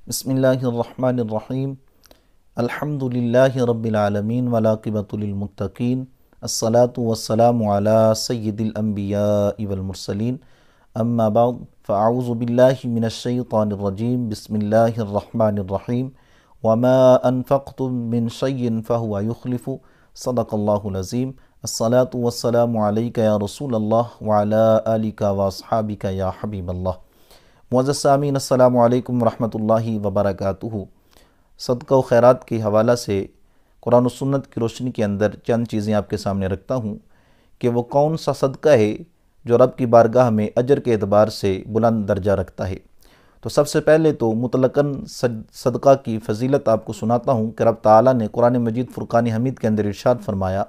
بسم اللہ الرحمن الرحیم الحمد للہ رب العالمین والعاقبۃ للمتقین الصلاة والسلام علی سید الانبیاء والمرسلین اما بعد فاعوذ باللہ من الشیطان الرجیم بسم اللہ الرحمن الرحیم وما انفقتم من شیء فہو یخلف صدق اللہ العظیم الصلاة والسلام علیک یا رسول اللہ وعلی آلک واصحابک یا حبیب اللہ۔ معزز سامعین، السلام علیکم ورحمۃ اللہ وبرکاتہ۔ صدقہ و خیرات کے حوالہ سے قرآن و سنت کی روشنی کے اندر چند چیزیں آپ کے سامنے رکھتا ہوں کہ وہ کون سا صدقہ ہے جو رب کی بارگاہ میں اجر کے اعتبار سے بلند درجہ رکھتا ہے۔ تو سب سے پہلے تو مطلقاً صدقہ کی فضیلت آپ کو سناتا ہوں کہ رب تعالیٰ نے قرآن مجید فرقان حمید کے اندر ارشاد فرمایا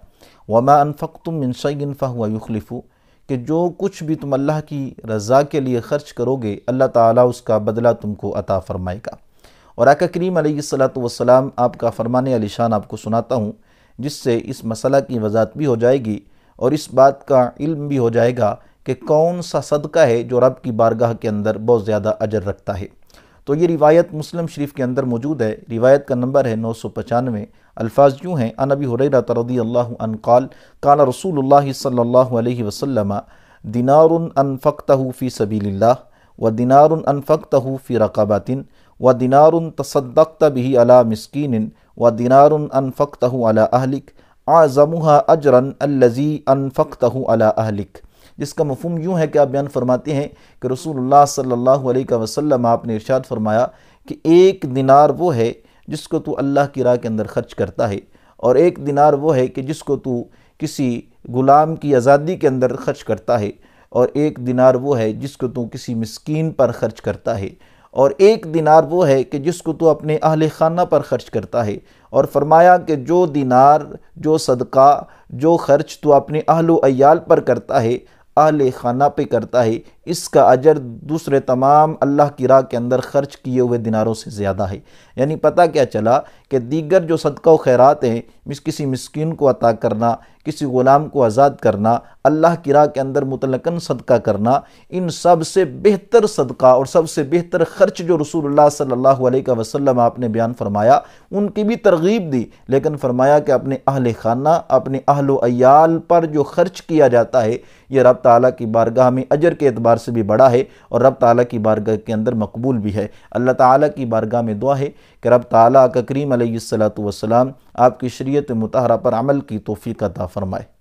وَمَا أَنفَقْتُم مِّن شَيْءٍ فَهُوَ يُخْلِفُ، کہ جو کچھ بھی تم اللہ کی رضا کے لیے خرچ کرو گے اللہ تعالیٰ اس کا بدلہ تم کو عطا فرمائے گا۔ اور آقا کریم علیہ الصلاۃ آپ کا فرمان علی شان آپ کو سناتا ہوں، جس سے اس مسئلہ کی وضاحت بھی ہو جائے گی اور اس بات کا علم بھی ہو جائے گا کہ کون سا صدقہ ہے جو رب کی بارگاہ کے اندر بہت زیادہ اجر رکھتا ہے۔ تو یہ روایت مسلم شریف کے اندر موجود ہے، روایت کا نمبر ہے 995۔ الفاظ یوں ہیں، عن ابی ہریرہ رضی اللہ عنہ قال قال رسول اللہ صلی اللہ علیہ وسلم دینار انفقتہ فی سبیل اللہ ودینار انفقتہ فی رقبۃ ودینار تصدقت به علی مسکین ودینار انفقتہ علی اہلک اعظمها اجرا الذی انفقتہ علی اہلک، جس کا مفہوم یوں ہے کہ آپ بیان فرماتے ہیں کہ رسول اللہ صلی اللہ علیہ وسلم آپ نے ارشاد فرمایا کہ ایک دینار وہ ہے جس کو تو اللہ کی راہ کے اندر خرچ کرتا ہے، اور ایک دینار وہ ہے کہ جس کو تو کسی غلام کی آزادی کے اندر خرچ کرتا ہے، اور ایک دینار وہ ہے جس کو تو کسی مسکین پر خرچ کرتا ہے، اور ایک دینار وہ ہے کہ جس کو تو اپنے اہل خانہ پر خرچ کرتا ہے۔ اور فرمایا کہ جو دینار، جو صدقہ، جو خرچ تو اپنے اہل و عیال پر کرتا ہے، اہل خانہ پہ کرتا ہے، اس کا اجر دوسرے تمام اللہ کی راہ کے اندر خرچ کیے ہوئے دیناروں سے زیادہ ہے۔ یعنی پتہ کیا چلا کہ دیگر جو صدقہ و خیرات ہیں، کسی مسکین کو عطا کرنا، کسی غلام کو آزاد کرنا، اللہ کی راہ کے اندر مطلقاً صدقہ کرنا، ان سب سے بہتر صدقہ اور سب سے بہتر خرچ جو رسول اللہ صلی اللہ علیہ وسلم آپ نے بیان فرمایا، ان کی بھی ترغیب دی، لیکن فرمایا کہ اپنے اہل خانہ، اپنے اہل و عیال پر جو خرچ کیا جاتا ہے یہ رب تعالیٰ کی بارگاہ میں اجر کے اعتبار سے بھی بڑا ہے اور رب تعالیٰ کی بارگاہ کے اندر مقبول بھی ہے۔ اللہ تعالیٰ کی بارگاہ میں دعا ہے کہ رب تعالیٰ کا کریم علیہ الصلاۃ والسلام آپ کی شریعت مطہرہ پر عمل کی توفیق عطا فرمائے۔